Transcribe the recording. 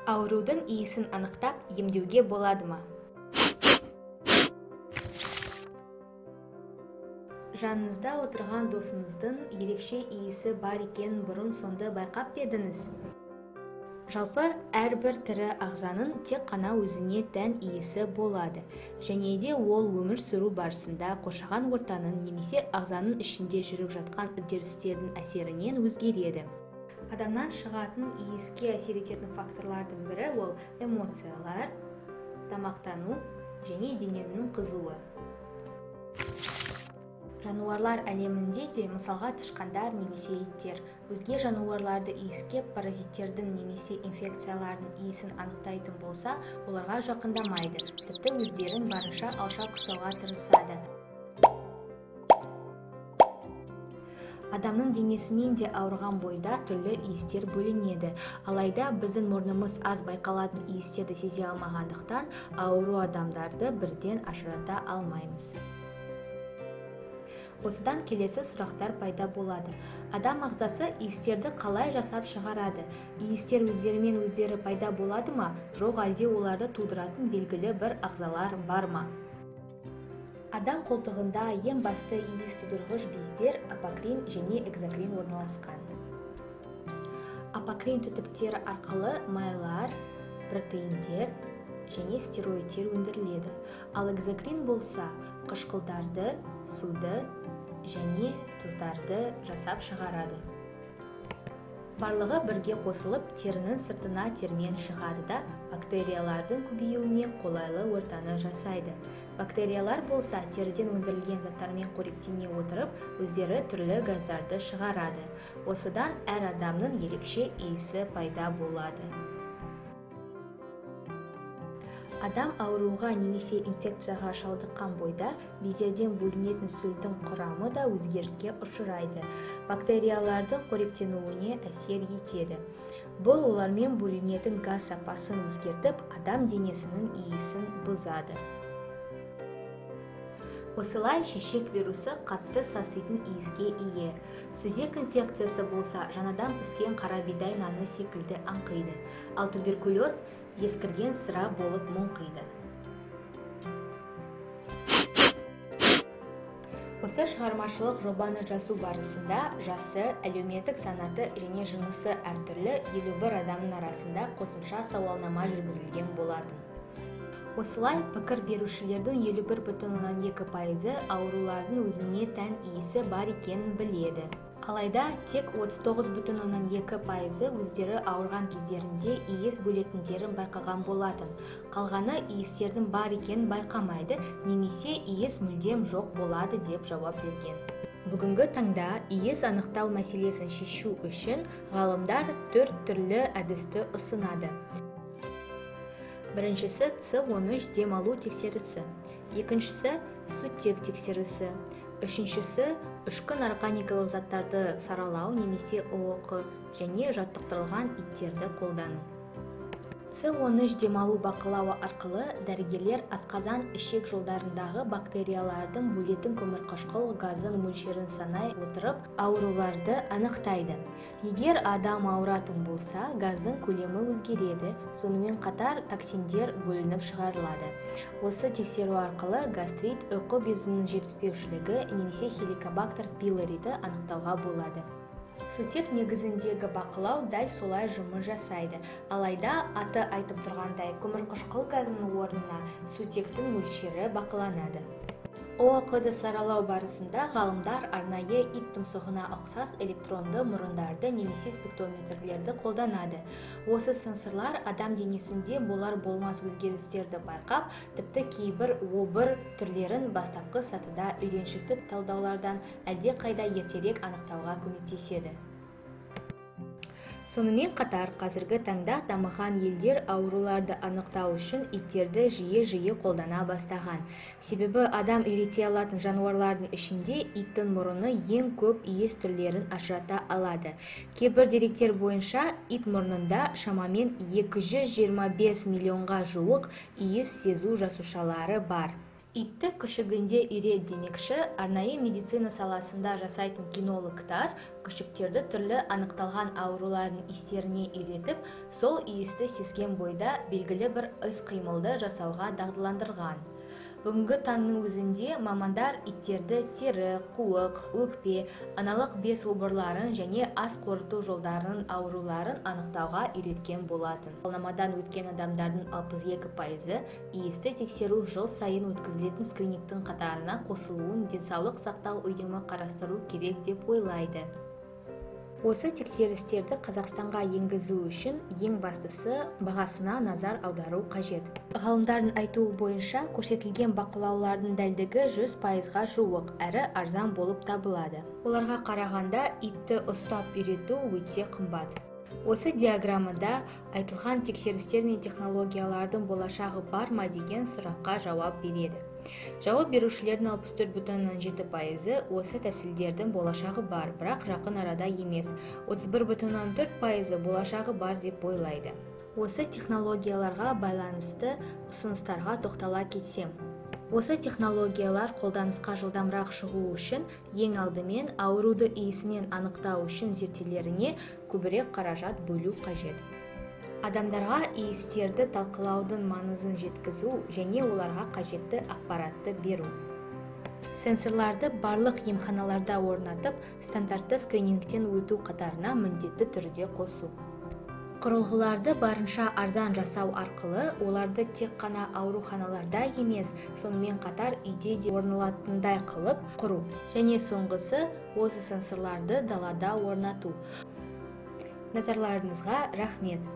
Аурудың иісін анықтап емдеуге болады ма? Жаныңызда отырған досыңыздың ерекше иісі бар екенін бұрын-сонды байқап едіңіз? Жалпы, әрбір тірі ағзаның тек қана өзіне тән иісі болады, және де ол өмір сүру барысында қоршаған ортаның немесе ағзаның ішінде жүріп жатқан үдерістердің әсерінен өзгереді. Адамнан шығатын иіске әсер ететін факторлардың бірі ол эмоциялар, тамақтану және дененің қызуы. Жануарлар әлемінде де, мысалға тышқандар немесе иттер, өзге жануарларды иіскеп паразиттердің немесе инфекциялардың иісін анықтайтын болса, оларға жақындамайды, тіпті өздерін барынша алшақ ұстауға тырысады. Адамның денесінен де ауырған бойда түрлі иістер бөлінеді. Алайда біздің мұрнымыз аз байқалатын иістерді сезе алмағандықтан, ауру адамдарды бірден ажырата алмаймыз. Осыдан келесі сұрақтар пайда болады. Адам ағзасы иістерді қалай жасап шығарады? Иістер өздерімен өздері пайда болады ма? Жоқ, әлде оларды тудыратын белгілі бір ағзалар бар ма? Адам қолтығында ең басты иіс тудырғыш бездер апокрин және экзокрин орналасқан. Апокрин түтіктері арқылы майлар, протеиндер және стероидтер өндіріледі. Ал экзокрин болса, қышқылдарды, суды және тұздарды жасап шығарады. Барлығы бірге қосылып, терінің сыртына термен шығады да бактериялардың көбеюіне қолайлы ортаны жасайды. Бактериялар болса, теріден өндірілген заттармен қоректене отырып, өздері түрлі газдарды шығарады. Осыдан әр адамның ерекше иісі пайда болады. Адам ауруға немесе инфекцияға шалдыққан бойда бездерден бөлінетін сөлдің құрамы да өзгеріске ұшырайды. Бактериялардың қоректенуіне әсер етеді. Бұл олармен бөлінетін газ сапасын өзгертіп, адам денесінің иісін бұзады. Осылай шешек вирусы қатты саситын иіске ие. Сүзек инфекциясы болса, жаңадан піскен қара бидай наны секілді аңқиды. Ал туберкулез ескірген сыра болып мұңқиды. Осы шығармашылық жобаны жасау барысында жасы, әлеуметтік санаты және жынысы әртүрлі 51 адамның арасында қосымша сауалнама жүргізілген болатын. Осылай, пікір берушілердің 51,2% аурулардың өзіне тән иісі бар екенін біледі. Алайда тек 39,2% өздері ауырған кездерінде иіс бөлетіндерін байқаған болатын. Қалғаны иістердің бар екенін байқамайды, немесе иіс мүлдем жоқ болады деп жауап берген. Бүгінгі таңда иіс анықтау мәселесін шешу үшін ғалымдар 4 түрлі әдісті ұсынады. Біріншісі С13 демалу тексерісі, екіншісі сутек тексерісі, үшіншісі үшкін органикалық заттарды саралау немесе ООQ және жаттықтырылған иттерді қолдану. С13 демалу бақылауы арқылы дәрігерлер асқазан ішек жолдарындағы бактериялардың бөлетін көмірқышқыл газын мөлшерін санай отырып, ауруларды анықтайды. Егер адам ауыратын болса, газдың көлемі өзгереді, сонымен қатар токсиндер бөлініп шығарылады. Осы тексеру арқылы гастрит, ұйқы безінің жетіспеушілігі немесе хеликобактер пилориді анықтауға болады. Сутек негізіндегі бақылау дәл солай жұмыс жасайды. Алайда аты айтып тұрғандай, көмірқышқыл газының орнына сутектің мөлшері бақыланады. ООQ-ды саралау барысында ғалымдар арнайы ит тұмсығына ұқсас электронды мұрындарды немесе спектрометрлерді қолданады. Осы сенсорлар адам денесінде болар-болмас өзгерістерді байқап, тіпті кейбір обыр түрлерін бастапқы сатыда үйреншікті талдаулардан әлде қайда ертерек анықтауға көмектеседі. Сонымен қатар, қазіргі таңда дамыған елдер ауруларды анықтау үшін иттерді жиі қолдана бастаған. Себебі адам үйрете алатын жануарлардың ішінде иттің мұрыны ең көп иіс түрлерін ажырата алады. Кейбір деректер бойынша ит мұрнында шамамен 225 миллионға жуық иіс сезу жасушалары бар. Итті күшігінде үйрет демекші, арнайы медицина саласында жасайтын кинологтар күшіктерді түрлі анықталған аурулардың истеріне үйретіп, сол иісті сезген бойда белгілі бір іс-қимылды жасауға дағдыландырған. Бүгінгі таңның өзінде мамандар иттерді тері, қуық, өкпе, аналық без обырларын және ас қорыту жолдарының ауруларын анықтауға үйреткен болатын. Сауалнамадан өткен адамдардың 62% иісті тексеру жыл сайын өткізілетін скринингтің қатарына қосылуын денсаулық сақтау ұйымы қарастыру керек деп ойлайды. Осы тексерістерді Қазақстанға енгізу үшін ең бастысы бағасына назар аудару қажет. Ғалымдардың айтуы бойынша көрсетілген бақылаулардың дәлдігі 100%-ға жуық, әрі арзан болып табылады. Оларға қарағанда итті ұстап үйрету өте қымбат. Осы диаграммада айтылған тексерістер мен технологиялардың болашағы бар ма деген сұраққа жауап береді. Жауап берушілердің 64,7% осы тәсілдердің болашағы бар, бірақ жақын арада емес. 31,4% болашағы бар деп ойлайды. Осы технологияларға байланысты ұсыныстарға тоқтала кетсем. Осы технологиялар қолданысқа жылдамырақ шығу үшін ең алдымен ауруды иісінен анықтау үшін зерттеулеріне көбірек қаражат бөлу қажет. Адамдарға иістерді талқылаудың маңызын жеткізу және оларға қажетті ақпаратты беру. Сенсорларды барлық емханаларда орнатып, стандартты скринингтен өту қатарына міндетті түрде қосу. Құрылғыларды барынша арзан жасау арқылы оларды тек қана ауруханаларда емес, сонымен қатар үйде де орналатындай қылып құру. Және соңғысы, осы сенсорларды далада орнату. Назарларыңызға рахмет.